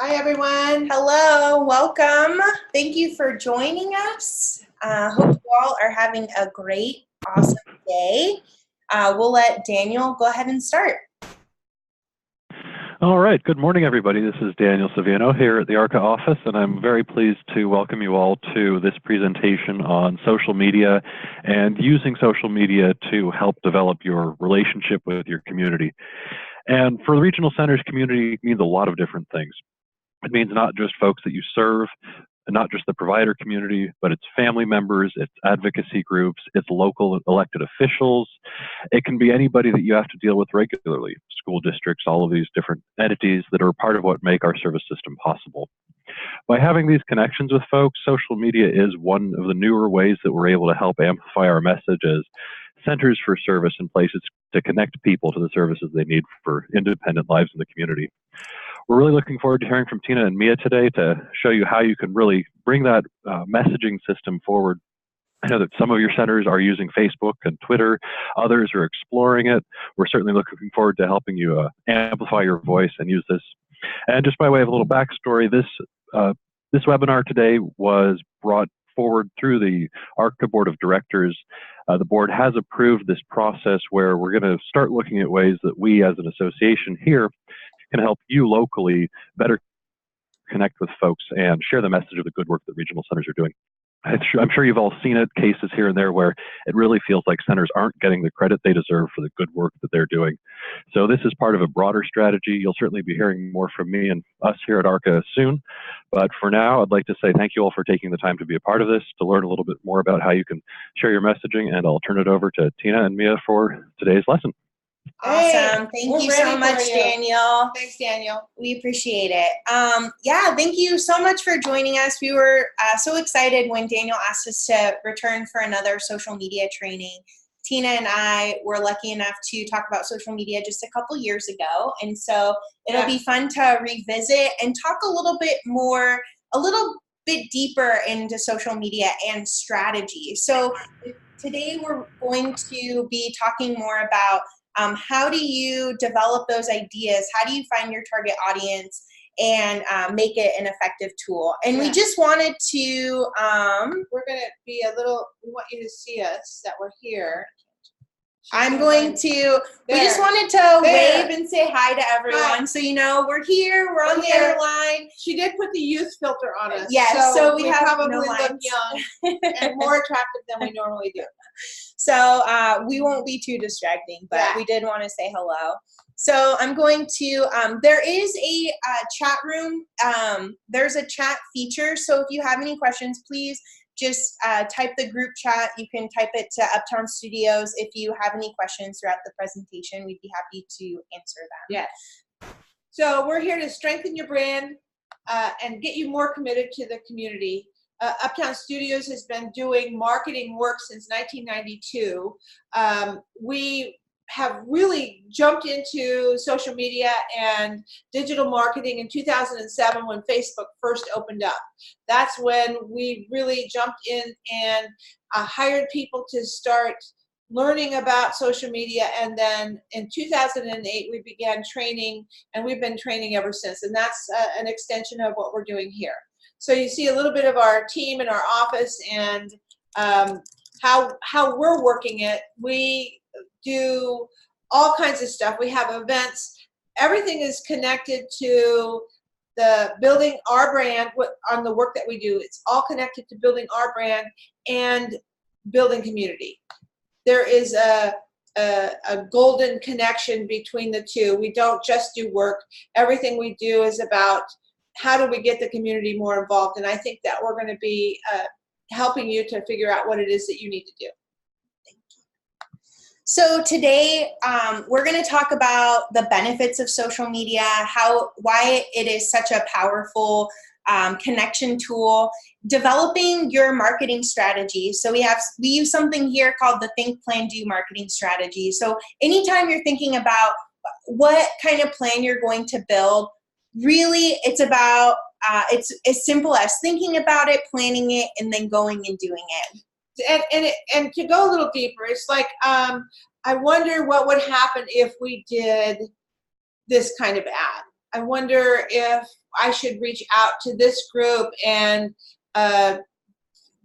Hi, everyone. Hello, welcome. Thank you for joining us. Hope you all are having a great, awesome day. We'll let Daniel go ahead and start. All right. Good morning, everybody. This is Daniel Savino here at the ARCA office, and I'm very pleased to welcome you all to this presentation on social media and using social media to help develop your relationship with your community. And for the Regional Centers community, it means a lot of different things. It means not just folks that you serve, and not just the provider community, but it's family members, it's advocacy groups, it's local elected officials. It can be anybody that you have to deal with regularly, school districts, all of these different entities that are part of what make our service system possible. By having these connections with folks, social media is one of the newer ways that we're able to help amplify our message as centers for service and places to connect people to the services they need for independent lives in the community. We're really looking forward to hearing from Tina and Mia today to show you how you can really bring that messaging system forward. I know that some of your centers are using Facebook and Twitter, others are exploring it. We're certainly looking forward to helping you amplify your voice and use this. And just by way of a little backstory, this webinar today was brought forward through the ARCA Board of Directors. The board has approved this process where we're going to start looking at ways that we as an association here can help you locally better connect with folks and share the message of the good work that regional centers are doing. I'm sure you've all seen it, cases here and there where it really feels like centers aren't getting the credit they deserve for the good work that they're doing. So this is part of a broader strategy. You'll certainly be hearing more from me and us here at ARCA soon. But for now, I'd like to say thank you all for taking the time to be a part of this, to learn a little bit more about how you can share your messaging, and I'll turn it over to Tina and Mia for today's lesson. Awesome. Thank you so much, Daniel. Thanks, Daniel. We appreciate it. Yeah, thank you so much for joining us. We were so excited when Daniel asked us to return for another social media training. Tina and I were lucky enough to talk about social media just a couple years ago. And so it'll be fun to revisit and talk a little bit deeper into social media and strategy. So today we're going to be talking more about how do you develop those ideas? How do you find your target audience and make it an effective tool? And we just wanted to... we're going to be we want you to see us, that we're here. We just wanted to wave and say hi to everyone. Hi. So, you know, we're here, we're on the other line. She did put the youth filter on us. Yes, so we have probably no look young and more attractive than we normally do. So we won't be too distracting, but we did want to say hello. So I'm going to, there is a chat room. There's a chat feature. So if you have any questions, please just type the group chat. You can type it to Uptown Studios. If you have any questions throughout the presentation, we'd be happy to answer them. Yes. So we're here to strengthen your brand and get you more committed to the community. Uptown Studios has been doing marketing work since 1992. We have really jumped into social media and digital marketing in 2007 when Facebook first opened up. That's when we really jumped in and hired people to start learning about social media, and then in 2008 we began training, and we've been training ever since, and that's an extension of what we're doing here. So you see a little bit of our team in our office and how we're working it. We do all kinds of stuff. We have events. Everything is connected to the building our brand on the work that we do. It's all connected to building our brand and building community. There is a golden connection between the two. We don't just do work. Everything we do is about how do we get the community more involved, and I think that we're going to be helping you to figure out what it is that you need to do. Thank you. So today we're going to talk about the benefits of social media, why it is such a powerful connection tool, developing your marketing strategy. So we use something here called the Think, Plan, Do marketing strategy. So anytime you're thinking about what kind of plan you're going to build, really it's about it's as simple as thinking about it, planning it, and then going and doing it. And to go a little deeper, it's like I wonder what would happen if we did this kind of ad. I wonder if I should reach out to this group and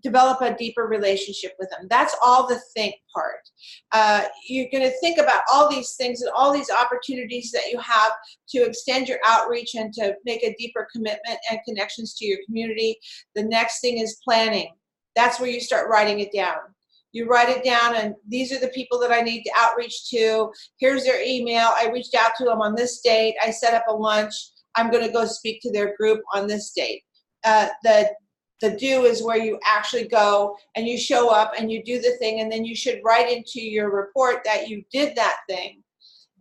develop a deeper relationship with them. That's all the think part. You're going to think about all these things and all these opportunities that you have to extend your outreach and to make a deeper commitment and connections to your community. The next thing is planning. That's where you start writing it down. You write it down, and these are the people that I need to outreach to. Here's their email. I reached out to them on this date. I set up a lunch. I'm going to go speak to their group on this date. The do is where you actually go and you show up and you do the thing, and then you should write into your report that you did that thing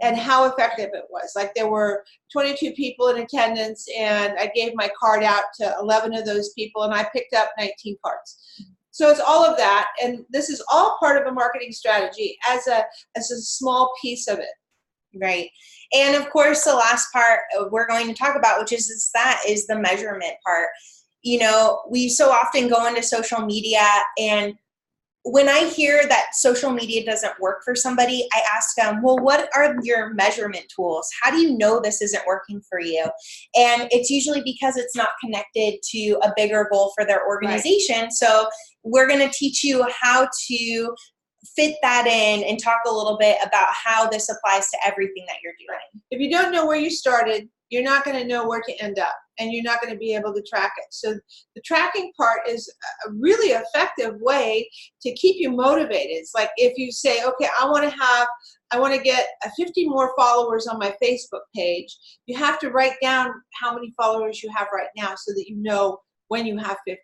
and how effective it was. Like, there were 22 people in attendance, and I gave my card out to 11 of those people, and I picked up 19 cards. So it's all of that, and this is all part of a marketing strategy as a small piece of it. Right. And of course, the last part we're going to talk about, which is the measurement part. You know, we so often go into social media, and when I hear that social media doesn't work for somebody, I ask them, well, what are your measurement tools? How do you know this isn't working for you? And it's usually because it's not connected to a bigger goal for their organization. Right. So we're going to teach you how to fit that in and talk a little bit about how this applies to everything that you're doing. If you don't know where you started, you're not going to know where to end up, and you're not going to be able to track it. So the tracking part is a really effective way to keep you motivated. It's like if you say, okay, I want to get 50 more followers on my Facebook page, you have to write down how many followers you have right now so that you know when you have 50.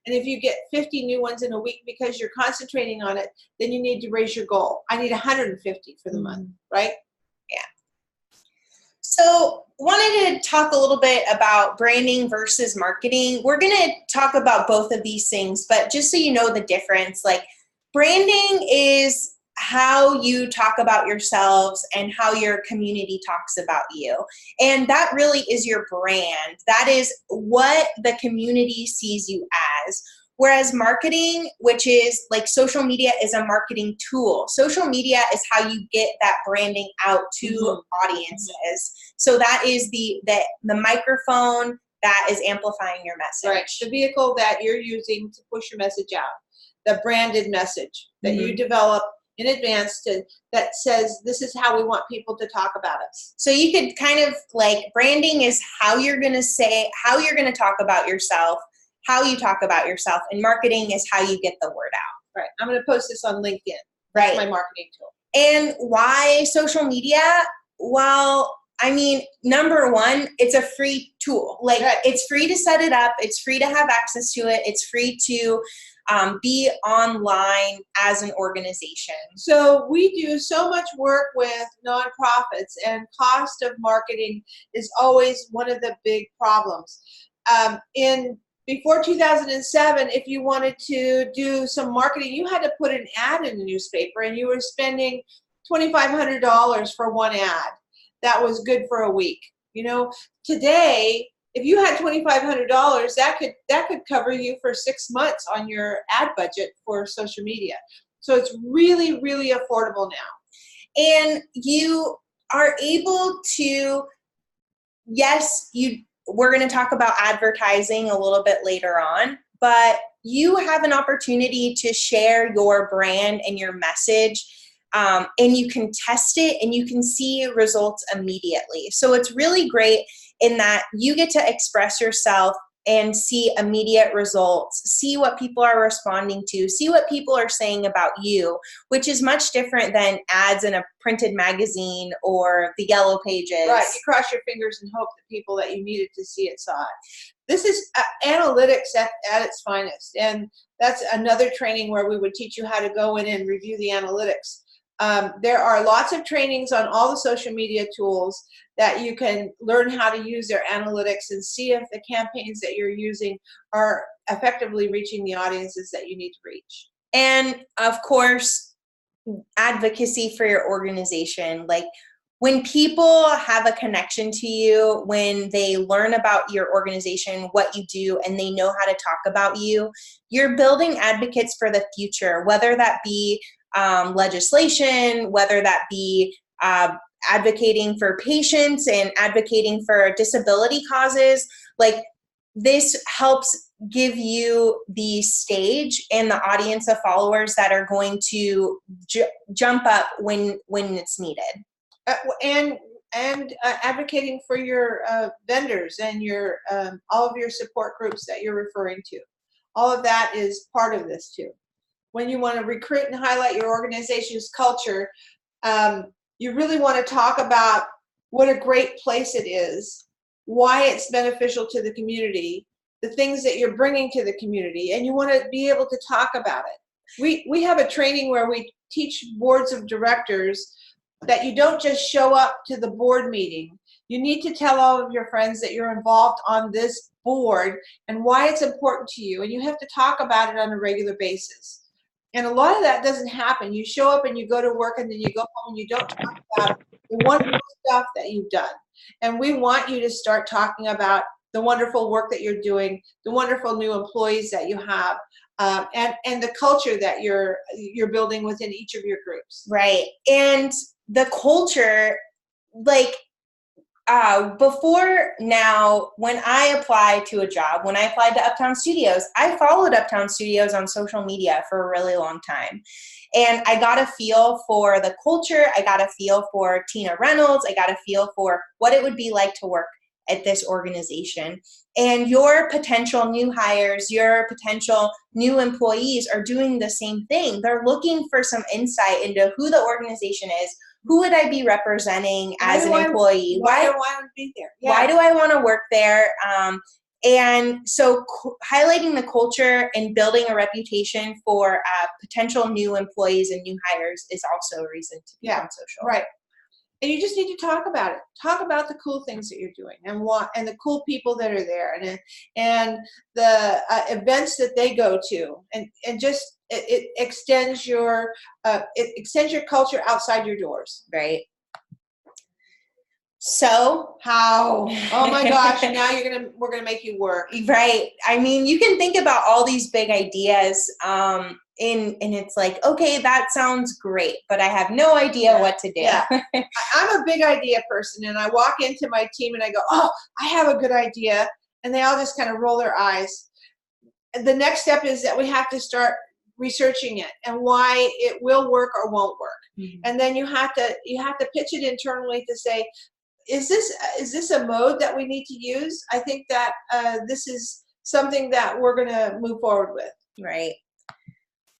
And if you get 50 new ones in a week because you're concentrating on it, then you need to raise your goal. I need 150 for the month, right? Yeah. So wanted to talk a little bit about branding versus marketing. We're going to talk about both of these things, but just so you know the difference, like, branding is how you talk about yourselves and how your community talks about you. And that really is your brand. That is what the community sees you as. Whereas marketing, which is like social media, is a marketing tool. Social media is how you get that branding out to audiences. So that is the microphone that is amplifying your message. Right. The vehicle that you're using to push your message out. The branded message that you develop in advance that says, this is how we want people to talk about us. So you could kind of like, branding is how you're going to talk about yourself, how you talk about yourself, and marketing is how you get the word out. Right. I'm going to post this on LinkedIn. Right. That's my marketing tool. And why social media? Well, I mean, number one, it's a free tool. Like, it's free to set it up. It's free to have access to it. It's free to be online as an organization. So we do so much work with nonprofits, and cost of marketing is always one of the big problems. Before 2007, if you wanted to do some marketing, you had to put an ad in the newspaper, and you were spending $2,500 for one ad. That was good for a week. You know, today, if you had $2,500, that could cover you for 6 months on your ad budget for social media. So it's really, really affordable now. And you are able to, we're going to talk about advertising a little bit later on, but you have an opportunity to share your brand and your message, and you can test it and you can see results immediately. So it's really great in that you get to express yourself and see immediate results, see what people are responding to, see what people are saying about you, which is much different than ads in a printed magazine or the Yellow Pages. Right, you cross your fingers and hope that people that you needed to see it saw it. This is analytics at its finest, and that's another training where we would teach you how to go in and review the analytics. There are lots of trainings on all the social media tools that you can learn how to use their analytics and see if the campaigns that you're using are effectively reaching the audiences that you need to reach. And of course, advocacy for your organization. Like, when people have a connection to you, when they learn about your organization, what you do, and they know how to talk about you, you're building advocates for the future, whether that be legislation, whether that be advocating for patients and advocating for disability causes. like this helps give you the stage and the audience of followers that are going to jump up when it's needed. And advocating for your vendors and your all of your support groups that you're referring to. All of that is part of this too. When you want to recruit and highlight your organization's culture, you really want to talk about what a great place it is, why it's beneficial to the community, the things that you're bringing to the community, and you want to be able to talk about it. We have a training where we teach boards of directors that you don't just show up to the board meeting. You need to tell all of your friends that you're involved on this board and why it's important to you, and you have to talk about it on a regular basis. And a lot of that doesn't happen. You show up and you go to work and then you go home and you don't talk about the wonderful stuff that you've done. And we want you to start talking about the wonderful work that you're doing, the wonderful new employees that you have, and the culture that you're building within each of your groups. Right. And the culture, like, before now, when I applied to a job, when I applied to Uptown Studios, I followed Uptown Studios on social media for a really long time. And I got a feel for the culture. I got a feel for Tina Reynolds. I got a feel for what it would be like to work at this organization. And your potential new hires, your potential new employees are doing the same thing. They're looking for some insight into who the organization is. Who would I be representing as an employee? Why do I want to be there? Yeah. Why do I want to work there? And so highlighting the culture and building a reputation for potential new employees and new hires is also a reason to be on social. Right. And you just need to talk about it. Talk about the cool things that you're doing and the cool people that are there and the events that they go to and just it extends your culture outside your doors. Right. So how? Oh my gosh! Now we're gonna make you work. Right. I mean, you can think about all these big ideas, and it's like, okay, that sounds great, but I have no idea what to do. Yeah. I'm a big idea person, and I walk into my team and I go, "Oh, I have a good idea," and they all just kind of roll their eyes. The next step is that we have to start researching it and why it will work or won't work, and then you have to pitch it internally to say, is this a mode that we need to use? I think that this is something that we're going to move forward with. Right.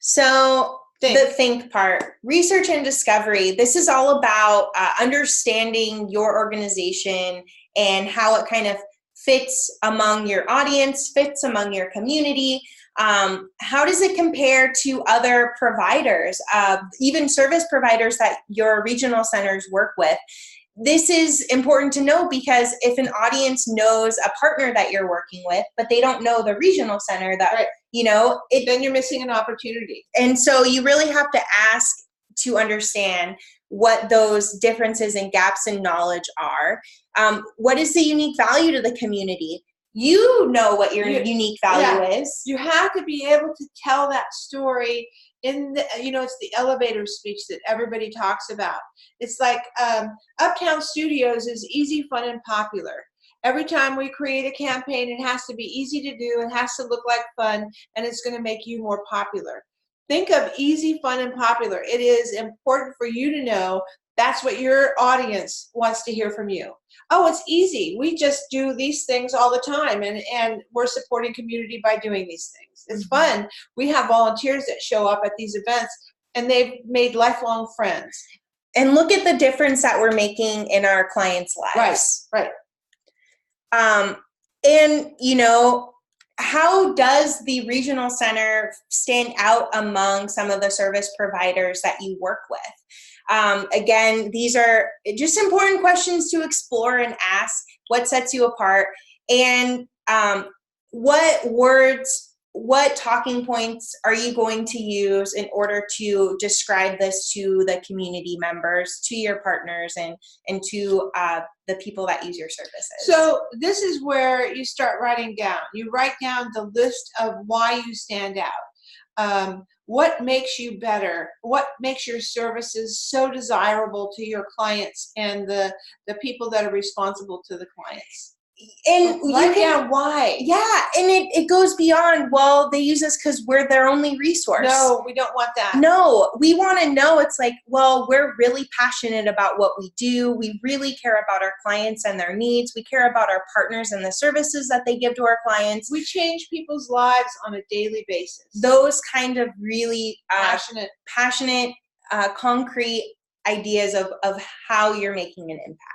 So the think part, research and discovery, this is all about understanding your organization and how it kind of fits among your audience, fits among your community. How does it compare to other providers, even service providers that your regional centers work with? This is important to know because if an audience knows a partner that you're working with, but they don't know the regional center that, then you're missing an opportunity. And so you really have to ask to understand what those differences and gaps in knowledge are. What is the unique value to the community? You know what your unique value is. You have to be able to tell that story in the, it's the elevator speech that everybody talks about. It's like Uptown Studios is easy, fun, and popular. Every time we create a campaign, it has to be easy to do, it has to look like fun, and it's going to make you more popular. Think of easy, fun, and popular. It is important for you to know that's what your audience wants to hear from you. Oh, it's easy. We just do these things all the time, and we're supporting community by doing these things. It's fun. We have volunteers that show up at these events, and they've made lifelong friends. And look at the difference that we're making in our clients' lives. Right. And, how does the regional center stand out among some of the service providers that you work with? Again, these are just important questions to explore and ask. What sets you apart? And what talking points are you going to use in order to describe this to the community members, to your partners, and to the people that use your services? So this is where you start writing down. You write down the list of why you stand out. What makes you better? What makes your services so desirable to your clients and the people that are responsible to the clients? And you Write can, down why. yeah, and it goes beyond, well, they use us because we're their only resource. No, we don't want that. No, we want to know, it's like, well, we're really passionate about what we do. We really care about our clients and their needs. We care about our partners and the services that they give to our clients. We change people's lives on a daily basis. Those kind of really Passionate. concrete ideas of how you're making an impact.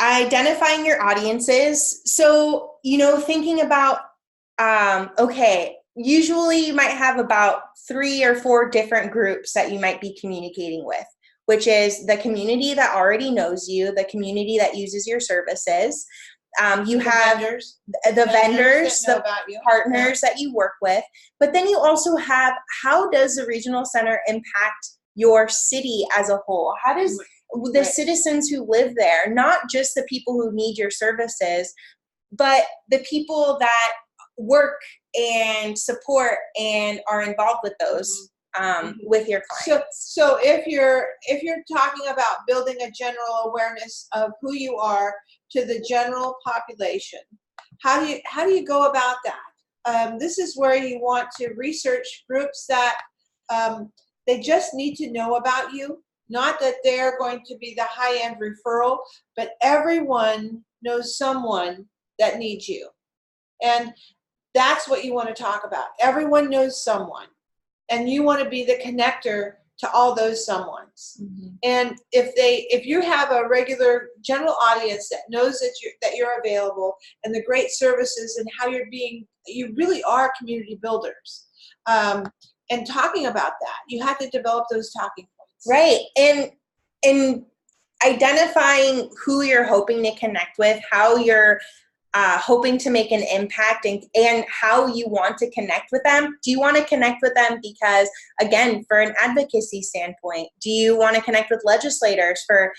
Identifying your audiences. So, thinking about, okay, usually you might have about 3 or 4 different groups that you might be communicating with, which is the community that already knows you, the community that uses your services. You have the vendors, that know the about you. partners that you work with, but then you also have, how does the regional center impact your city as a whole? How does the citizens who live there, not just the people who need your services, but the people that work and support and are involved with those, with your clients? So if you're talking about building a general awareness of who you are to the general population, how do you go about that? This is where you want to research groups that they just need to know about you. Not that they're going to be the high-end referral, but everyone knows someone that needs you. And that's what you want to talk about. Everyone knows someone. And you want to be the connector to all those someones. Mm-hmm. And if you have a regular general audience that knows that you're available and the great services and how you really are community builders. And talking about that, you have to develop those talking points. Right. And identifying who you're hoping to connect with, how you're hoping to make an impact, and how you want to connect with them. Do you want to connect with them because, again, for an advocacy standpoint? Do you want to connect with legislators for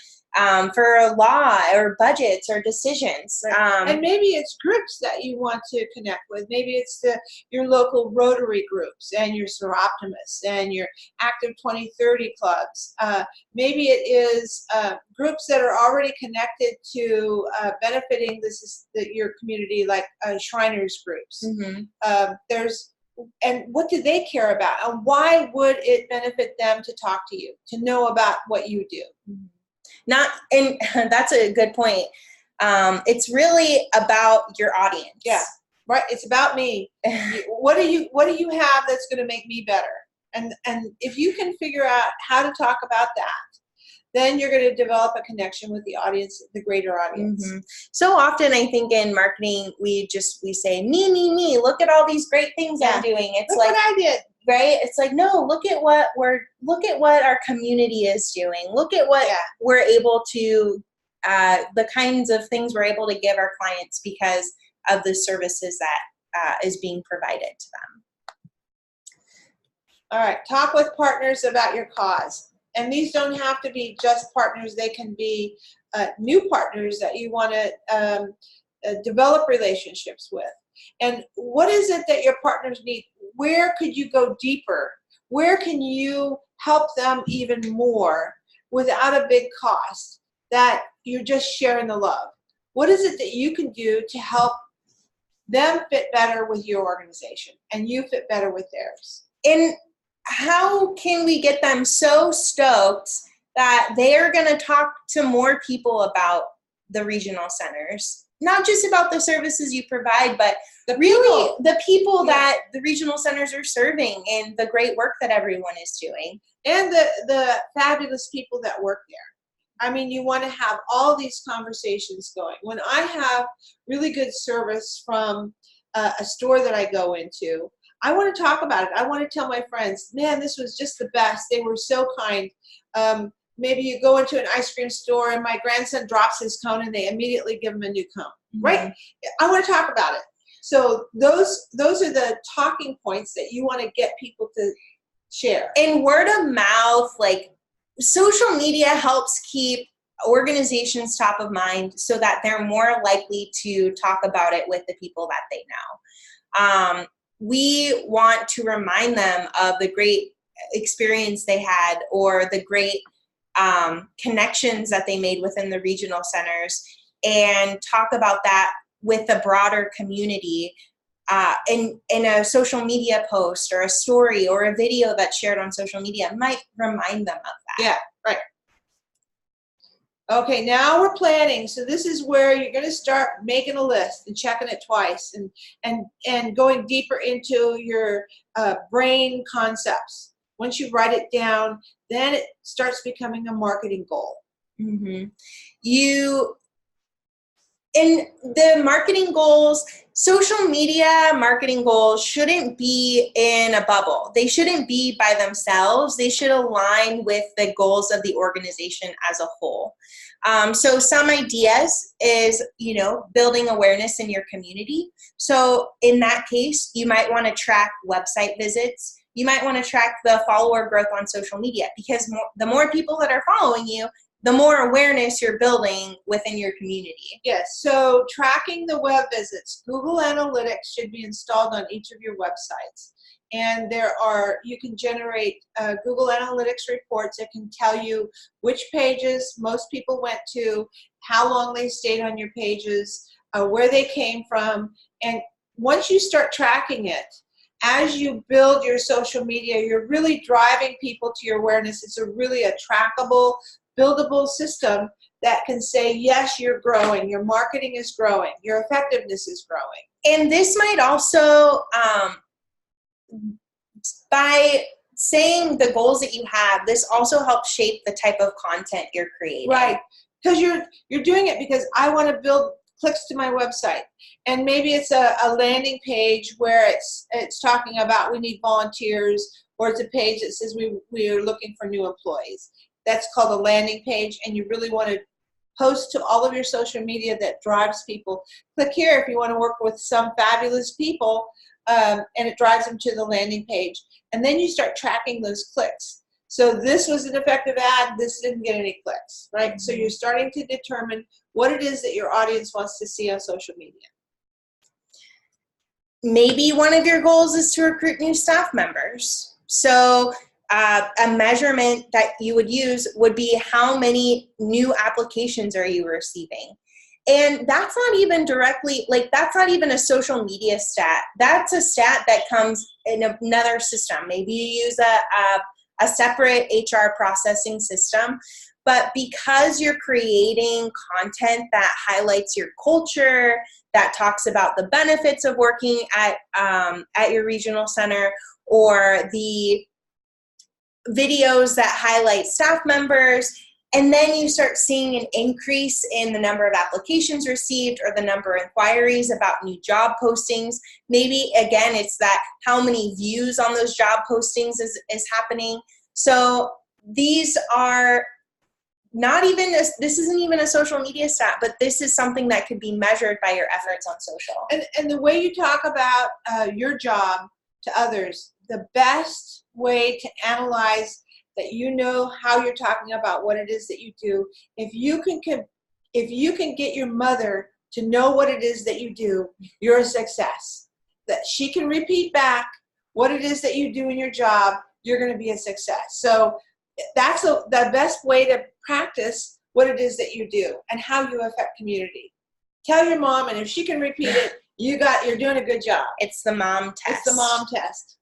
law or budgets or decisions? Right. And maybe it's groups that you want to connect with. Maybe it's your local Rotary groups and your Seroptimists and your Active 2030 clubs. Maybe it is groups that are already connected to benefiting your community, like Shriners groups. Mm-hmm. And what do they care about? And why would it benefit them to talk to you, to know about what you do? Mm-hmm. And that's a good point. It's really about your audience. Yeah, right. It's about me. What do you have that's going to make me better? And if you can figure out how to talk about that, then you're going to develop a connection with the audience, the greater audience. Mm-hmm. So often I think in marketing, we say, me, look at all these great things I'm doing. It's look what I did. Right? It's like, no, look at what our community is doing. Look at what we're able to, the kinds of things we're able to give our clients because of the services that is being provided to them. All right. Talk with partners about your cause. And these don't have to be just partners. They can be new partners that you want to develop relationships with. And what is it that your partners need? Where could you go deeper? Where can you help them even more without a big cost, that you're just sharing the love? What is it that you can do to help them fit better with your organization and you fit better with theirs? And how can we get them so stoked that they are going to talk to more people about the regional centers? Not just about the services you provide, but the people that the regional centers are serving and the great work that everyone is doing. And the fabulous people that work there. I mean, you want to have all these conversations going. When I have really good service from a store that I go into, I want to talk about it. I want to tell my friends, man, this was just the best. They were so kind. Maybe you go into an ice cream store and my grandson drops his cone and they immediately give him a new cone, right? I want to talk about it. So those are the talking points that you want to get people to share. And word of mouth, like social media helps keep organizations top of mind so that they're more likely to talk about it with the people that they know. We want to remind them of the great experience they had or the great connections that they made within the regional centers. and talk about that with the broader community in a social media post or a story or a video that's shared on social media might remind them of that. Yeah, right. Okay, now we're planning. So this is where you're going to start making a list and checking it twice and going deeper into your brain concepts. Once you write it down, then it starts becoming a marketing goal. Mm-hmm. In the marketing goals, social media marketing goals shouldn't be in a bubble. They shouldn't be by themselves. They should align with the goals of the organization as a whole. So some ideas is, building awareness in your community. So in that case, you might want to track website visits. You might want to track the follower growth on social media, because the more people that are following you, the more awareness you're building within your community. Yes, so tracking the web visits. Google Analytics should be installed on each of your websites. And you can generate Google Analytics reports that can tell you which pages most people went to, how long they stayed on your pages, where they came from. And once you start tracking it, as you build your social media, you're really driving people to your awareness. It's really a trackable, buildable system that can say, yes, you're growing, your marketing is growing, your effectiveness is growing. And this might also, by saying the goals that you have, this also helps shape the type of content you're creating. Right, because you're doing it because I want to build clicks to my website. And maybe it's a landing page where it's talking about we need volunteers, or it's a page that says we are looking for new employees. That's called a landing page, and you really want to post to all of your social media that drives people. Click here if you want to work with some fabulous people, and it drives them to the landing page. And then you start tracking those clicks. So this was an effective ad, this didn't get any clicks, right? Mm-hmm. So you're starting to determine what it is that your audience wants to see on social media. Maybe one of your goals is to recruit new staff members. So a measurement that you would use would be how many new applications are you receiving? And that's not even directly, that's not even a social media stat. That's a stat that comes in another system. Maybe you use a separate HR processing system. But because you're creating content that highlights your culture, that talks about the benefits of working at your regional center, or the videos that highlight staff members, and then you start seeing an increase in the number of applications received or the number of inquiries about new job postings. Maybe, again, it's that how many views on those job postings is happening. So these are not even, this isn't even a social media stat, but this is something that could be measured by your efforts on social. And the way you talk about your job to others, the best way to analyze that how you're talking about what it is that you do, if you can get your mother to know what it is that you do, you're a success. That she can repeat back what it is that you do in your job, you're going to be a success. So that's the best way to practice what it is that you do and how you affect community. Tell your mom, and if she can repeat it, you're doing a good job. It's the mom test. It's the mom test.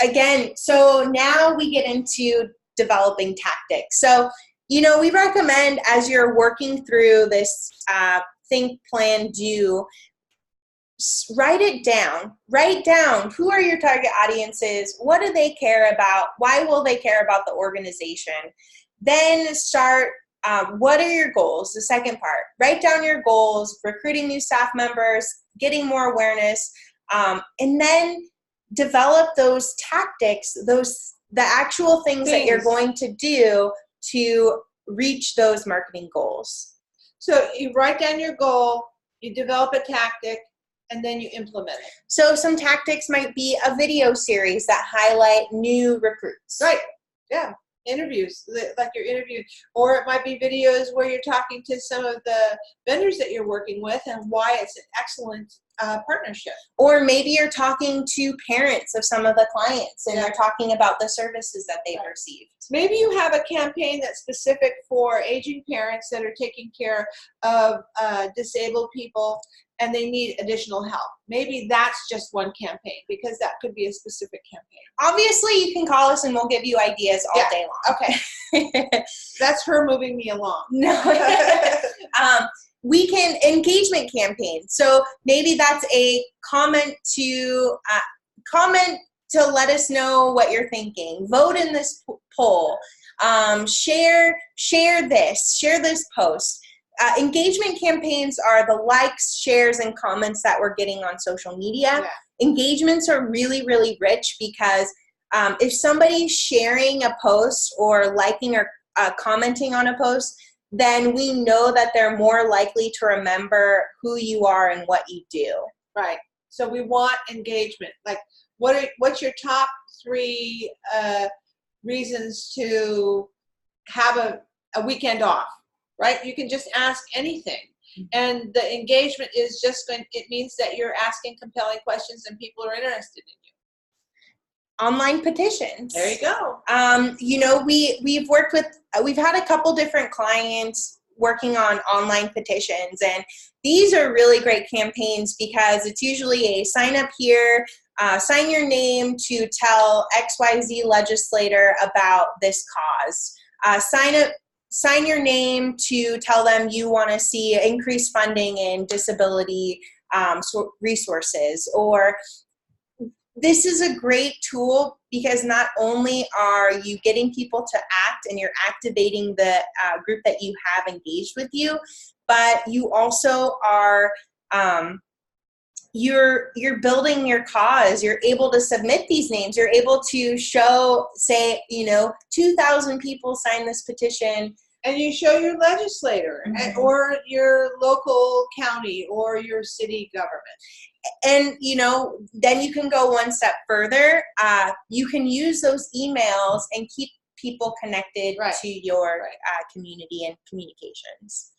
Again, so now we get into developing tactics. So, we recommend, as you're working through this think, plan, do, write it down. Write down who are your target audiences, what do they care about, why will they care about the organization. Then start, what are your goals? The second part, write down your goals, recruiting new staff members, getting more awareness, and then develop those tactics, the actual things that you're going to do to reach those marketing goals. So you write down your goal, you develop a tactic, and then you implement it. So some tactics might be a video series that highlight new recruits. Right, yeah, interviews, like your interview. Or it might be videos where you're talking to some of the vendors that you're working with and why it's an excellent partnership. Or maybe you're talking to parents of some of the clients and Yeah. you're talking about the services that they've received. Maybe you have a campaign that's specific for aging parents that are taking care of disabled people and they need additional help. Maybe that's just one campaign, because that could be a specific campaign. Obviously, you can call us and we'll give you ideas all Yeah. day long. Okay, that's her moving me along. No. We can engagement campaign. So maybe that's a comment to let us know what you're thinking. Vote in this poll. Share this post. Engagement campaigns are the likes, shares, and comments that we're getting on social media. Yeah. Engagements are really, really rich because if somebody's sharing a post or liking or commenting on a post, then we know that they're more likely to remember who you are and what you do. Right. So we want engagement. Like, what's your top 3 reasons to have a weekend off? Right? You can just ask anything. And the engagement is it means that you're asking compelling questions and people are interested in you. Online petitions. There you go. We've had a couple different clients working on online petitions, and these are really great campaigns because it's usually a sign up here, sign your name to tell XYZ legislator about this cause. Sign your name to tell them you want to see increased funding in disability resources. Or this is a great tool because not only are you getting people to act and you're activating the group that you have engaged with you, but you also are you're building your cause. You're able to submit these names. You're able to say 2,000 people signed this petition. And you show your legislator or your local county or your city government. And, then you can go one step further. You can use those emails and keep people connected to your community and communications.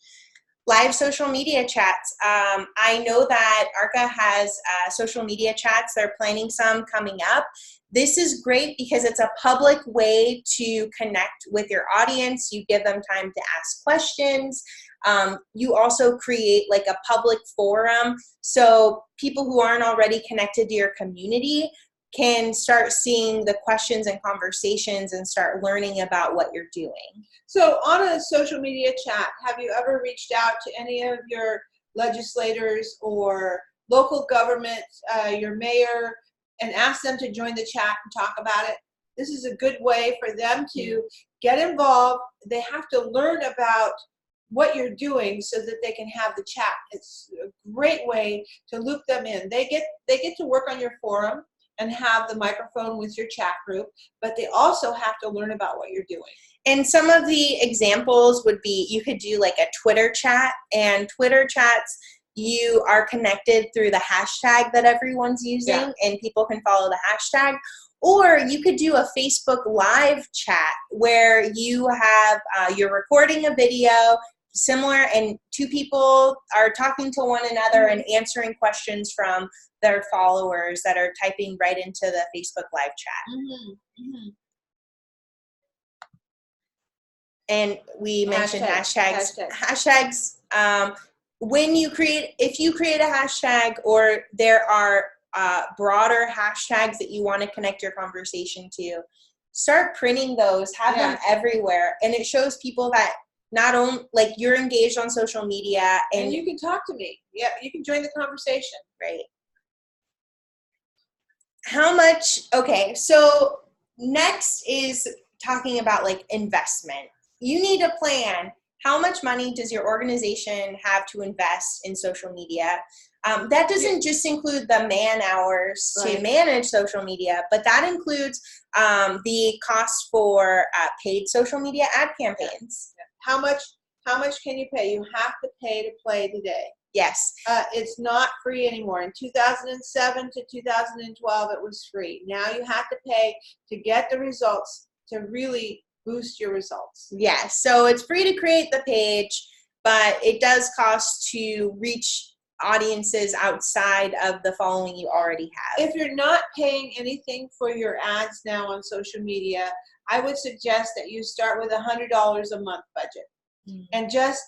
Live social media chats. I know that ARCA has social media chats. They're planning some coming up. This is great because it's a public way to connect with your audience. You give them time to ask questions. You also create like a public forum so people who aren't already connected to your community can start seeing the questions and conversations and start learning about what you're doing. So on a social media chat, have you ever reached out to any of your legislators or local government, your mayor, and asked them to join the chat and talk about it? This is a good way for them to get involved. They have to learn about what you're doing so that they can have the chat. It's a great way to loop them in. They get to work on your forum and have the microphone with your chat group, but they also have to learn about what you're doing. And some of the examples would be, you could do like a Twitter chat, and Twitter chats, you are connected through the hashtag that everyone's using, and people can follow the hashtag. Or you could do a Facebook Live chat where you have, you're recording a video similar, and 2 people are talking to one another and answering questions from their followers that are typing right into the Facebook Live chat. And we mentioned hashtags. If you create a hashtag, or there are broader hashtags that you want to connect your conversation to, start printing those, have them everywhere. And it shows people that not only, like, you're engaged on social media and you can talk to me. Yeah, you can join the conversation. Right. Okay, so next is talking about like investment. You need a plan. How much money does your organization have to invest in social media? That doesn't just include the man hours to manage social media, but that includes the cost for paid social media ad campaigns. How much can you pay? You have to pay to play today. Yes. It's not free anymore. In 2007 to 2012, it was free. Now you have to pay to get the results, to really boost your results. Yes. So it's free to create the page, but it does cost to reach audiences outside of the following you already have. If you're not paying anything for your ads now on social media, I would suggest that you start with $100 a month budget and just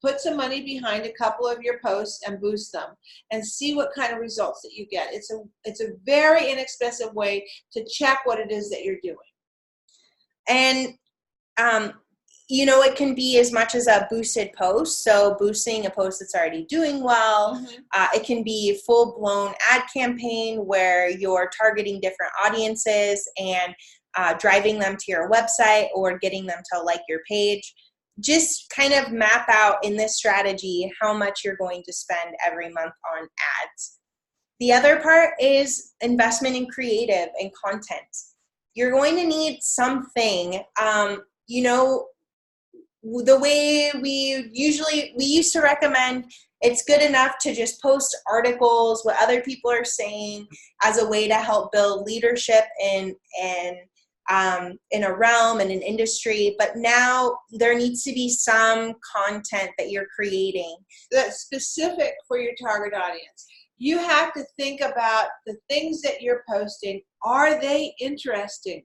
put some money behind a couple of your posts and boost them and see what kind of results that you get. It's a very inexpensive way to check what it is that you're doing. And you know, it can be as much as a boosted post, so boosting a post that's already doing well. It can be a full-blown ad campaign where you're targeting different audiences and driving them to your website or getting them to like your page. Just kind of map out in this strategy how much you're going to spend every month on ads. The other part is investment in creative and content. You're going to need something, you know, the way we used to recommend, it's good enough to just post articles, what other people are saying, as a way to help build leadership in a realm and an industry. But now there needs to be some content that you're creating that's specific for your target audience. You have to think about the things that you're posting. Are they interesting?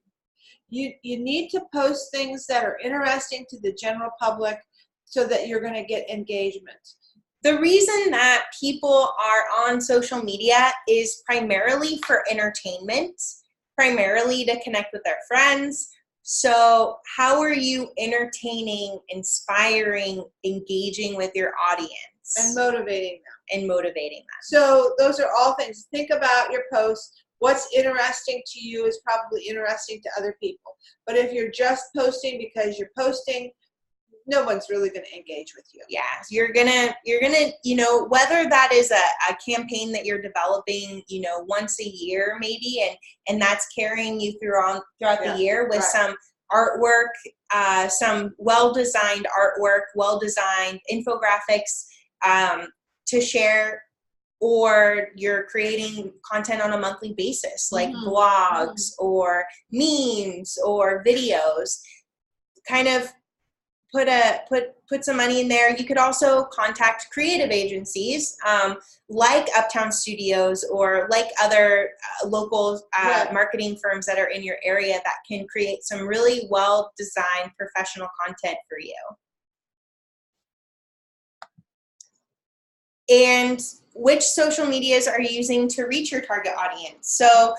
You need to post things that are interesting to the general public so that you're going to get engagement. The reason that people are on social media is primarily for entertainment, primarily to connect with their friends. So how are you entertaining, inspiring, engaging with your audience? And motivating them. So those are all things. Think about your posts. What's interesting to you is probably interesting to other people. But if you're just posting because you're posting, no one's really going to engage with you. Yeah, you're gonna, you know, whether that is a campaign that you're developing, you know, once a year maybe, and that's carrying you throughout the year with some artwork, some well-designed artwork, well-designed infographics to share, or you're creating content on a monthly basis, like blogs or memes or videos. Kind of put some money in there. You could also contact creative agencies like Uptown Studios or like other local marketing firms that are in your area that can create some really well-designed professional content for you. And which social medias are you using to reach your target audience? So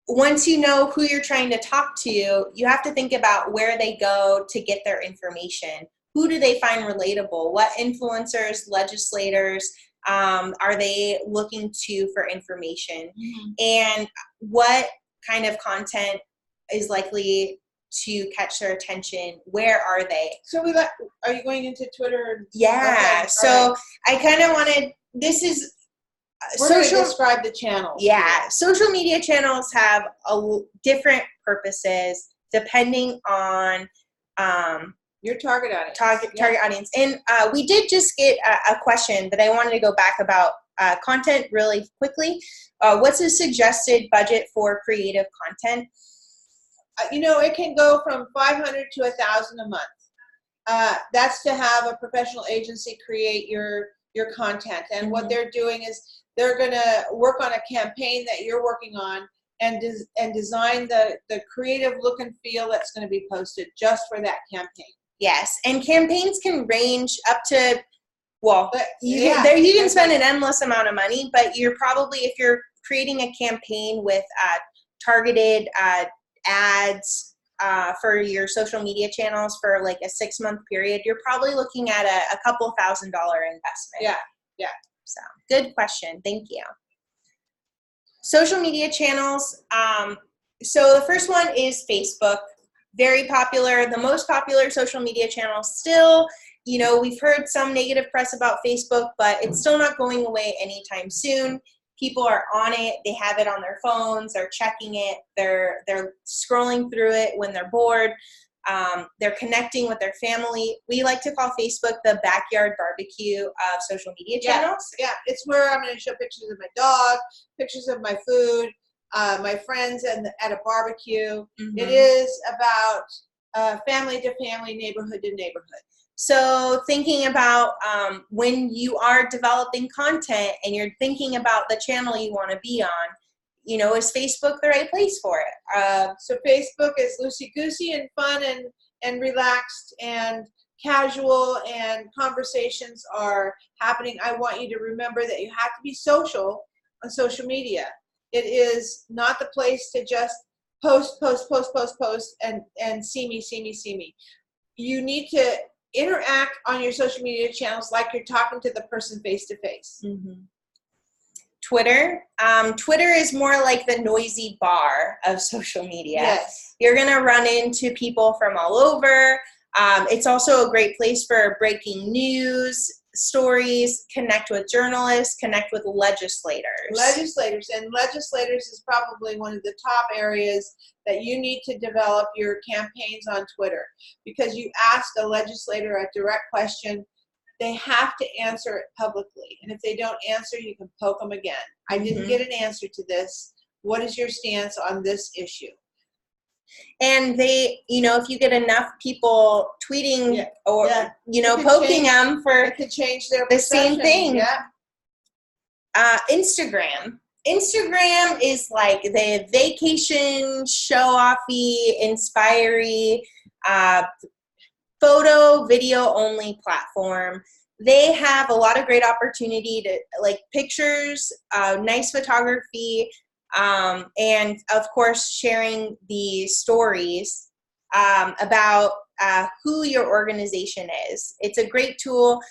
once you know who you're trying to talk to, you have to think about where they go to get their information. Who do they find relatable? What influencers, legislators are they looking to for information? And what kind of content is likely to catch their attention? Where are they? So are you going into Twitter? Yeah. Okay. So I kind of wanted, this is, we're going to describe the channels. Yeah, social media channels have different purposes depending on your target audience. Target audience. And we did just get a question that I wanted to go back about content really quickly. What's a suggested budget for creative content? You know, it can go from $500 to $1,000 a month. That's to have a professional agency create your content. And what they're doing is they're going to work on a campaign that you're working on and design the creative look and feel that's going to be posted just for that campaign. Yes, and campaigns can range up to, well, you can spend an endless amount of money, but you're probably, if you're creating a campaign with targeted ads for your social media channels for like a 6-month period, you're probably looking at a couple $1,000 investment. Yeah. So good question. Thank you. Social media channels. So the first one is Facebook. Very popular. The most popular social media channel still. You know, we've heard some negative press about Facebook, but it's still not going away anytime soon. People are on it. They have it on their phones. They're checking it. They're scrolling through it when they're bored. They're connecting with their family. We like to call Facebook the backyard barbecue of social media channels. Yeah, it's where I'm going to show pictures of my dog, pictures of my food, my friends at a barbecue. It is about family to family, neighborhood to neighborhood. So thinking about when you are developing content and you're thinking about the channel you want to be on, you know, is Facebook the right place for it? So Facebook is loosey-goosey and fun and relaxed and casual, and conversations are happening. I want you to remember that you have to be social on social media. It is not the place to just post and see me. You need to interact on your social media channels like you're talking to the person face to face. Twitter. Twitter is more like the noisy bar of social media. Yes. You're going to run into people from all over. It's also a great place for breaking news, stories, connect with journalists, connect with legislators. Legislators is probably one of the top areas that you need to develop your campaigns on Twitter, because you ask a legislator a direct question, they have to answer it publicly. And if they don't answer, you can poke them again. I didn't get an answer to this. What is your stance on this issue? And they, you know, if you get enough people tweeting or, you know, poking them for it could change their the perception. same thing. Yeah. Instagram. Instagram is like the vacation, show-offy, inspiry, photo, video only platform. They have a lot of great opportunity to like pictures, nice photography, and of course sharing the stories about who your organization is. It's a great tool.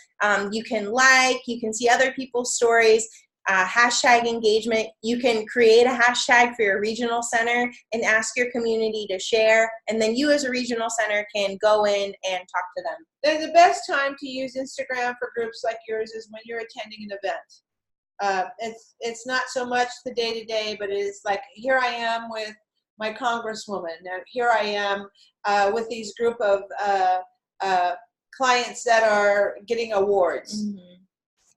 You can see other people's stories. Hashtag engagement. You can create a hashtag for your regional center and ask your community to share, and then you as a regional center can go in and talk to them. Then the best time to use Instagram for groups like yours is when you're attending an event. It's not so much the day-to-day, but it's like, here I am with my congresswoman, and here I am with these group of clients that are getting awards.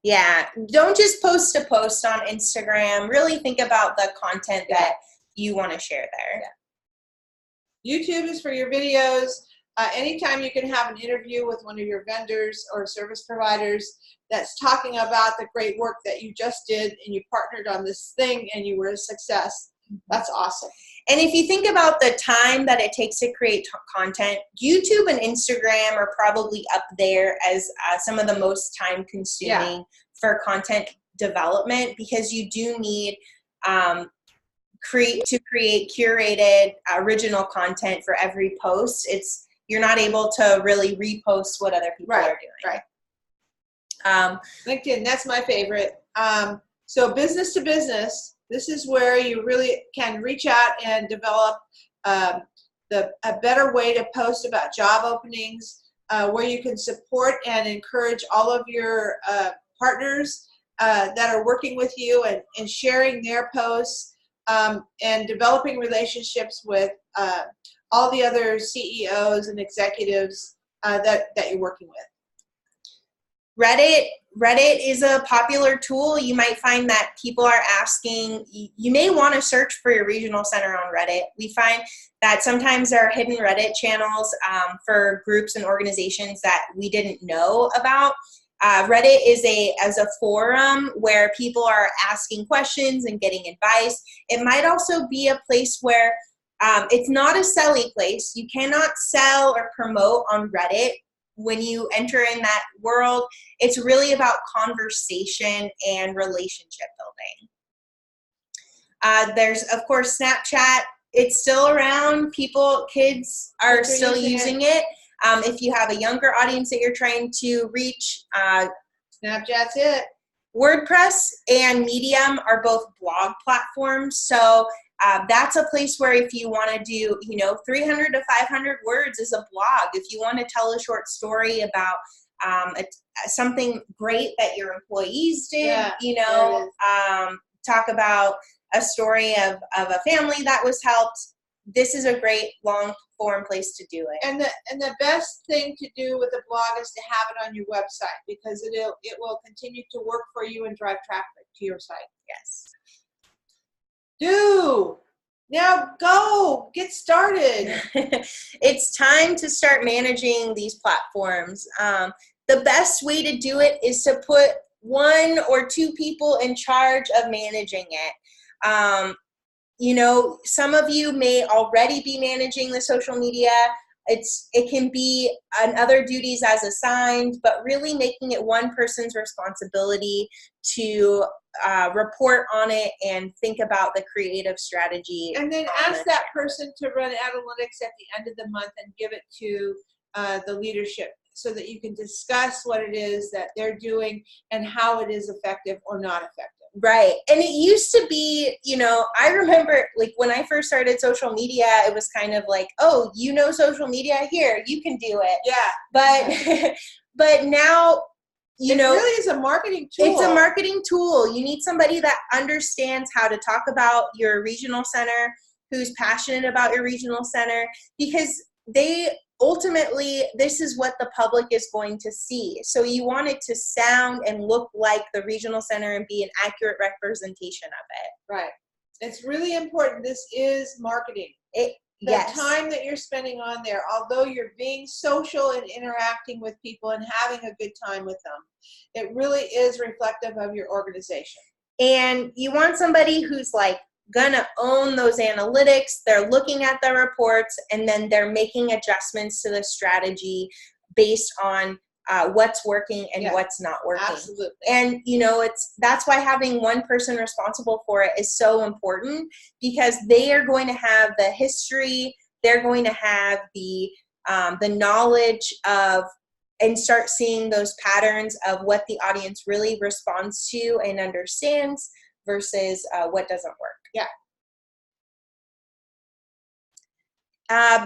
Yeah, don't just post a post on Instagram. Really think about the content that you want to share there. YouTube is for your videos. Anytime you can have an interview with one of your vendors or service providers that's talking about the great work that you just did and you partnered on this thing and you were a success, that's awesome. And if you think about the time that it takes to create content, YouTube and Instagram are probably up there as some of the most time consuming for content development, because you do need to create curated original content for every post. You're not able to really repost what other people are doing. LinkedIn, that's my favorite. So business to business, this is where you really can reach out and develop a better way to post about job openings, where you can support and encourage all of your partners that are working with you and sharing their posts, and developing relationships with all the other CEOs and executives that you're working with. Reddit is a popular tool. You might find that people are asking, you may want to search for your regional center on Reddit. We find that sometimes there are hidden Reddit channels for groups and organizations that we didn't know about. Reddit is as a forum where people are asking questions and getting advice. It might also be a place where it's not a selly place. You cannot sell or promote on Reddit. When you enter in that world, it's really about conversation and relationship building. There's, of course, Snapchat. It's still around. Kids are still using it. If you have a younger audience that you're trying to reach, Snapchat's it. WordPress and Medium are both blog platforms. So that's a place where if you want to do, 300 to 500 words is a blog. If you want to tell a short story about something great that your employees did, talk about a story of a family that was helped, this is a great long form place to do it. And the best thing to do with a blog is to have it on your website, because it will continue to work for you and drive traffic to your site. Yes. Now go, get started. It's time to start managing these platforms. The best way to do it is to put 1 or 2 people in charge of managing it. You know, some of you may already be managing the social media. It can be other duties as assigned, but really making it one person's responsibility to report on it and think about the creative strategy. And then ask that person to run analytics at the end of the month and give it to the leadership so that you can discuss what it is that they're doing and how it is effective or not effective. Right. And it used to be, you know, I remember like when I first started social media, it was kind of like, oh, you know, social media, here, you can do it. Yeah. But now, you know, it really is a marketing tool. It's a marketing tool. You need somebody that understands how to talk about your regional center, who's passionate about your regional center, because ultimately, this is what the public is going to see. So you want it to sound and look like the regional center and be an accurate representation of it. Right. It's really important. This is marketing. The time that you're spending on there, although you're being social and interacting with people and having a good time with them, it really is reflective of your organization. And you want somebody who's like gonna own those analytics. They're looking at the reports and then they're making adjustments to the strategy based on what's working and what's not working. Absolutely. And you know, that's why having one person responsible for it is so important, because they are going to have the history, they're going to have the knowledge of, and start seeing those patterns of what the audience really responds to and understands versus what doesn't work. Yeah.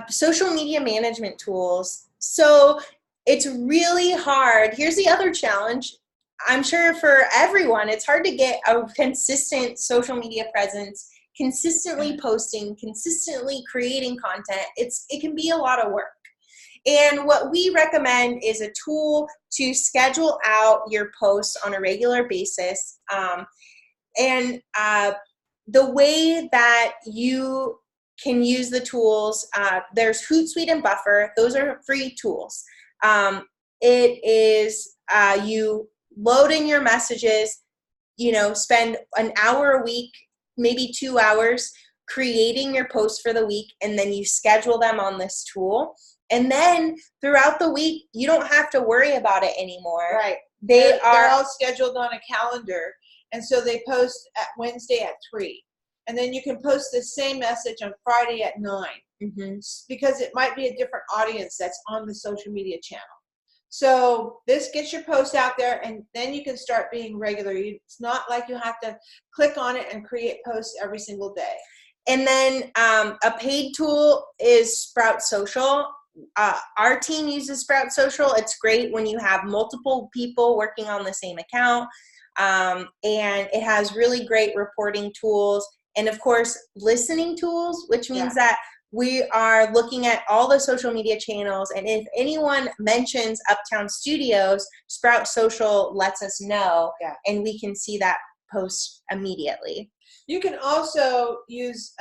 Social media management tools. So it's really hard. Here's the other challenge. I'm sure for everyone, it's hard to get a consistent social media presence, consistently posting, consistently creating content. It can be a lot of work. And what we recommend is a tool to schedule out your posts on a regular basis. And the way that you can use the tools, there's Hootsuite and Buffer. Those are free tools. It is, you load in your messages, you know, spend an hour a week, maybe 2 hours creating your posts for the week, and then you schedule them on this tool. And then throughout the week, you don't have to worry about it anymore. Right. They're all scheduled on a calendar. And so they post at Wednesday at 3. And then you can post the same message on Friday at 9. Mm-hmm. Because it might be a different audience that's on the social media channel. So this gets your post out there, and then you can start being regular. It's not like you have to click on it and create posts every single day. And then a paid tool is Sprout Social. Our team uses Sprout Social. It's great when you have multiple people working on the same account. And it has really great reporting tools. And of course, listening tools, which means that we are looking at all the social media channels. And if anyone mentions Uptown Studios, Sprout Social lets us know, and we can see that post immediately. You can also use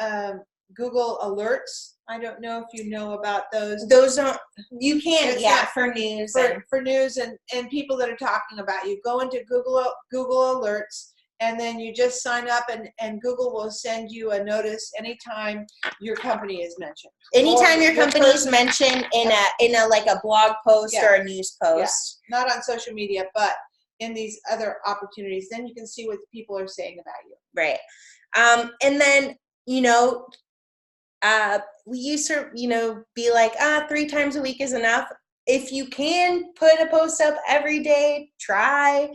Google Alerts. I don't know if you know about those. Those don't, you can, for news. For news and people that are talking about you. Go into Google Alerts, and then you just sign up, and Google will send you a notice anytime your company is mentioned. Anytime your company is mentioned in a like a blog post or a news post. Yeah. Not on social media, but in these other opportunities. Then you can see what people are saying about you. Right. And then, you know, we used to, you know, be like, 3 times a week is enough. If you can put a post up every day, try.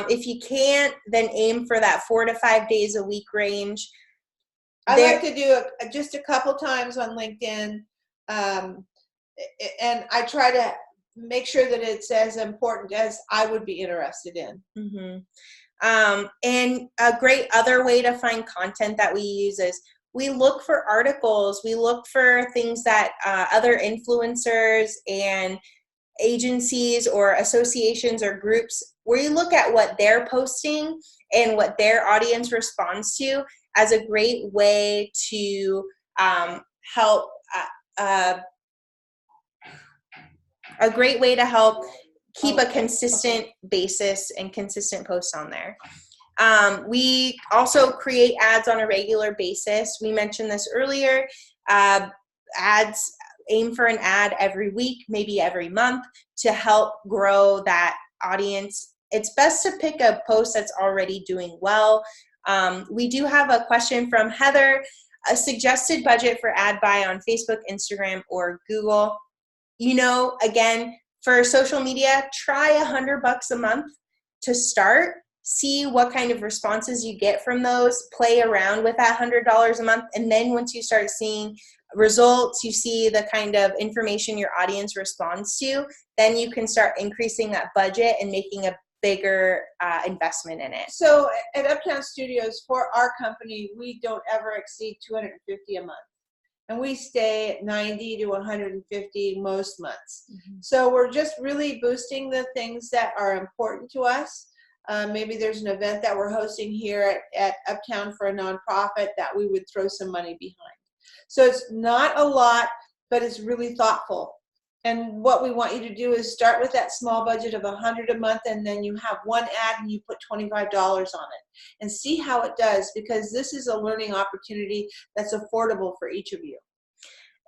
If you can't, then aim for that 4 to 5 days a week range. I like to do just a couple times on LinkedIn, and I try to make sure that it's as important as I would be interested in. Mm-hmm. And a great other way to find content that we use is we look for articles. We look for things that other influencers and agencies or associations or groups, where you look at what they're posting and what their audience responds to, as a great way to help keep a consistent basis and consistent posts on there. We also create ads on a regular basis. We mentioned this earlier. Ads, aim for an ad every week, maybe every month, to help grow that audience. It's best to pick a post that's already doing well. We do have a question from Heather. A suggested budget for ad buy on Facebook, Instagram, or Google. Again, for social media, try $100 a month to start. See what kind of responses you get from those. Play around with that $100 a month. And then once you start seeing results, you see the kind of information your audience responds to, then you can start increasing that budget and making a bigger investment in it. So at Uptown Studios, for our company, we don't ever exceed $250 a month. And we stay at 90 to 150 most months. Mm-hmm. So we're just really boosting the things that are important to us. Maybe there's an event that we're hosting here at Uptown for a nonprofit that we would throw some money behind. So it's not a lot, but it's really thoughtful. And what we want you to do is start with that small budget of $100 a month, and then you have one ad and you put $25 on it and see how it does, because this is a learning opportunity that's affordable for each of you.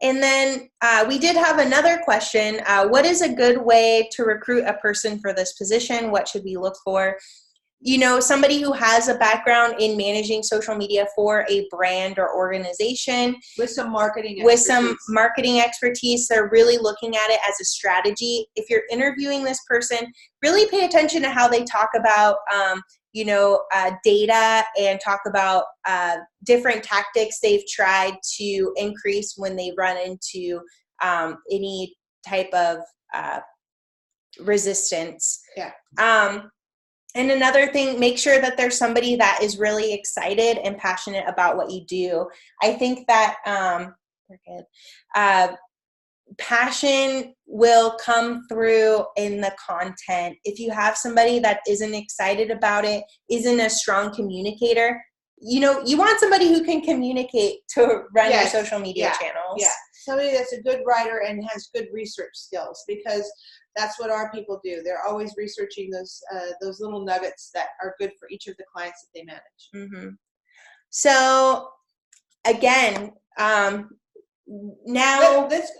And then we did have another question. What is a good way to recruit a person for this position? What should we look for? Somebody who has a background in managing social media for a brand or organization. With some marketing expertise. They're really looking at it as a strategy. If you're interviewing this person, really pay attention to how they talk about data, and talk about different tactics they've tried to increase when they run into any type of resistance. Yeah. And another thing, make sure that there's somebody that is really excited and passionate about what you do. I think that passion will come through in the content. If you have somebody that isn't excited about it, isn't a strong communicator, you want somebody who can communicate to run your social media channels. Yeah, somebody that's a good writer and has good research skills, because that's what our people do. They're always researching those little nuggets that are good for each of the clients that they manage. Mm-hmm. So again, now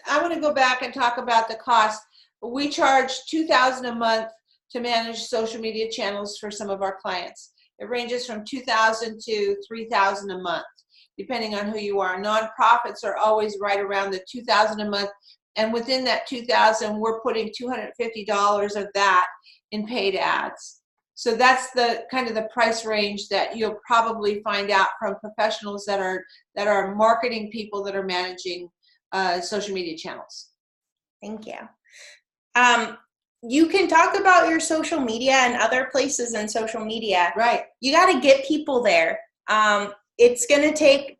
I want to go back and talk about the cost. We charge $2,000 a month to manage social media channels for some of our clients. It ranges from $2,000 to $3,000 a month, depending on who you are. Nonprofits are always right around the $2,000 a month, and within that $2,000, we're putting $250 of that in paid ads. So that's the kind of the price range that you'll probably find out from professionals that are marketing people that are managing social media channels. Thank you. You can talk about your social media and other places in social media. Right. You got to get people there. It's going to take,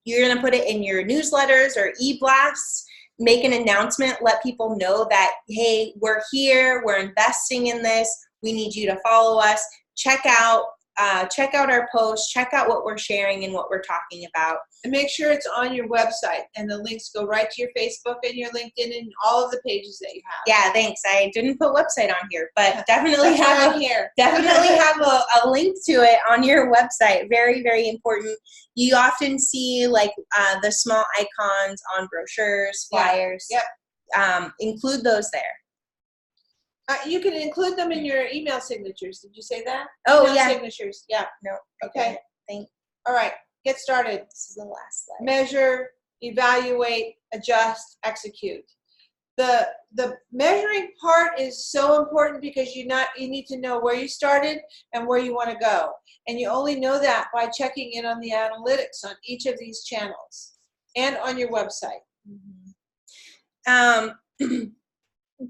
you're going to put it in your newsletters or e-blasts, make an announcement, let people know that, hey, we're here, we're investing in this, we need you to follow us. Check out our posts, check out what we're sharing and what we're talking about. And make sure it's on your website, and the links go right to your Facebook and your LinkedIn and all of the pages that you have. Yeah, thanks. I didn't put website on here, but definitely have a link to it on your website. Very, very important. You often see the small icons on brochures, flyers. Yep. Include those there. You can include them in your email signatures. Did you say that? Oh, email yeah. Signatures. Yeah. No. Okay. Thanks. All right. Get started. This is the last slide. Measure, evaluate, adjust, execute. The measuring part is so important, because you need to know where you started and where you want to go. And you only know that by checking in on the analytics on each of these channels and on your website. Mm-hmm.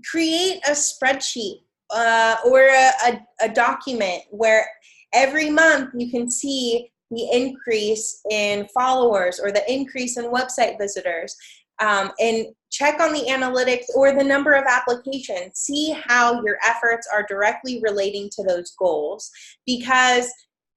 Create a spreadsheet or a document where every month you can see the increase in followers or the increase in website visitors, and check on the analytics or the number of applications. See how your efforts are directly relating to those goals, because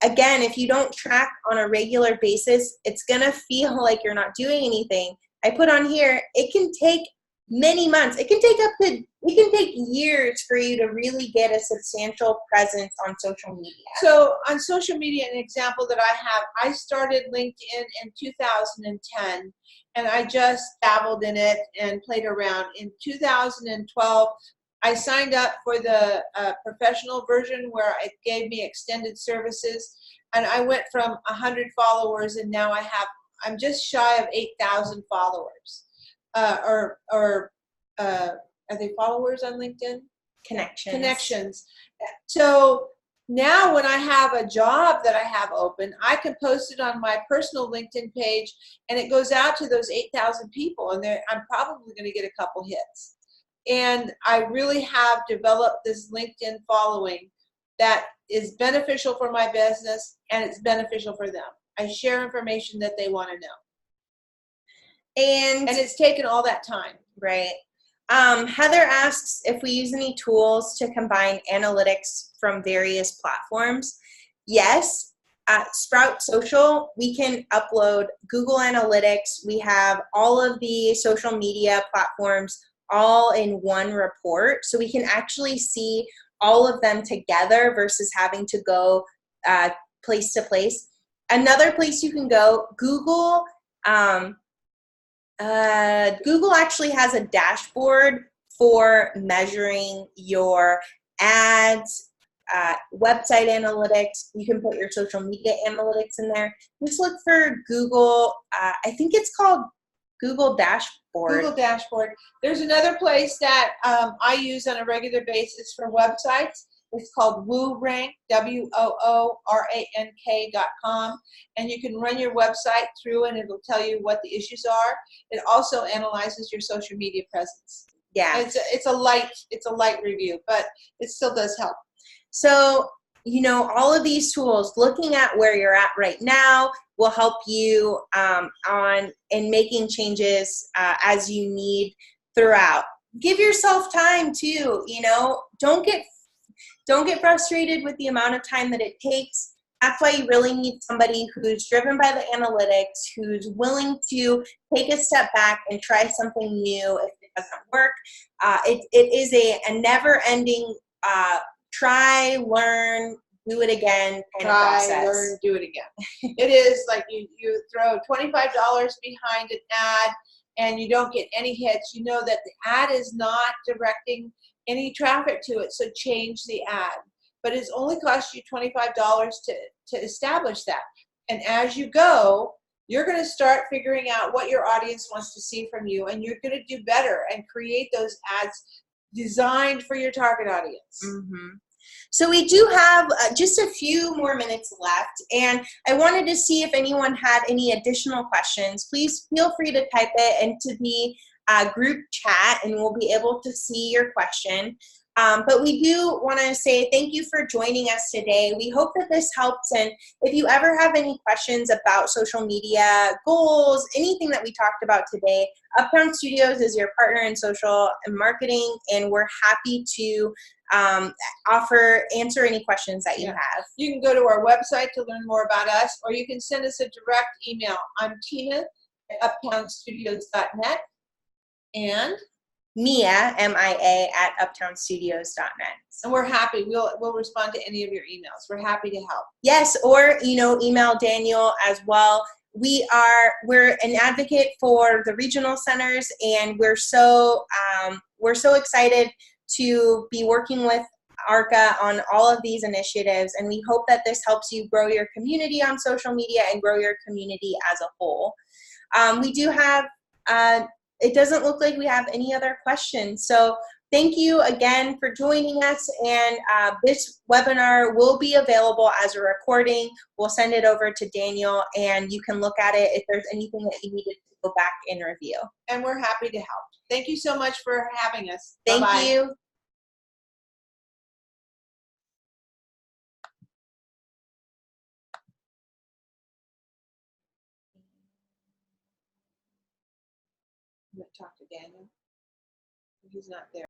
again, if you don't track on a regular basis, it's going to feel like you're not doing anything. I put on here, it can take many months. It can take years for you to really get a substantial presence on social media. So on social media, an example that I have, I started LinkedIn in 2010, and I just dabbled in it and played around. In 2012, I signed up for the professional version where it gave me extended services, and I went from 100 followers, and now I'm just shy of 8,000 followers. Are they followers on LinkedIn? Connections. So now when I have a job that I have open, I can post it on my personal LinkedIn page, and it goes out to those 8,000 people, and I'm probably going to get a couple hits. And I really have developed this LinkedIn following that is beneficial for my business, and it's beneficial for them. I share information that they want to know. And it's taken all that time. Right. Heather asks if we use any tools to combine analytics from various platforms. Yes. At Sprout Social, we can upload Google Analytics. We have all of the social media platforms all in one report. So we can actually see all of them together versus having to go place to place. Another place you can go, Google. Google actually has a dashboard for measuring your ads, website analytics. You can put your social media analytics in there. Just look for Google. I think it's called Google Dashboard. Google Dashboard. There's another place that I use on a regular basis for websites. It's called WooRank, WOORANK.com, and you can run your website through and it'll tell you what the issues are. It also analyzes your social media presence. Yeah. It's a light review, but it still does help. So, all of these tools, looking at where you're at right now, will help you in making changes as you need throughout. Give yourself time too. Don't get frustrated with the amount of time that it takes. That's why you really need somebody who's driven by the analytics, who's willing to take a step back and try something new if it doesn't work. It is a never-ending try, learn, do it again kind of process. Try, learn, do it again. It is like you throw $25 behind an ad and you don't get any hits. You know that the ad is not directing any traffic to it, so change the ad. But it's only cost you $25 to establish that. And as you go, you're going to start figuring out what your audience wants to see from you, and you're going to do better and create those ads designed for your target audience. Mm-hmm. So we do have just a few more minutes left, and I wanted to see if anyone had any additional questions. Please feel free to type it into the group chat, and we'll be able to see your question. But we do want to say thank you for joining us today. We hope that this helps, and if you ever have any questions about social media goals, anything that we talked about today, Uptown Studios is your partner in social and marketing, and we're happy to answer any questions that you have. You can go to our website to learn more about us, or you can send us a direct email. I'm Tina at uptownstudios.net, and Mia, M-I-A, at uptownstudios.net. And we're happy. We'll respond to any of your emails. We're happy to help. Yes, or email Daniel as well. We're an advocate for the regional centers, and we're so excited to be working with ARCA on all of these initiatives, and we hope that this helps you grow your community on social media and grow your community as a whole. We do have it doesn't look like we have any other questions. So thank you again for joining us. And this webinar will be available as a recording. We'll send it over to Daniel, and you can look at it if there's anything that you needed to go back and review. And we're happy to help. Thank you so much for having us. Thank Bye-bye. you. I'm going to talk to Daniel. He's not there.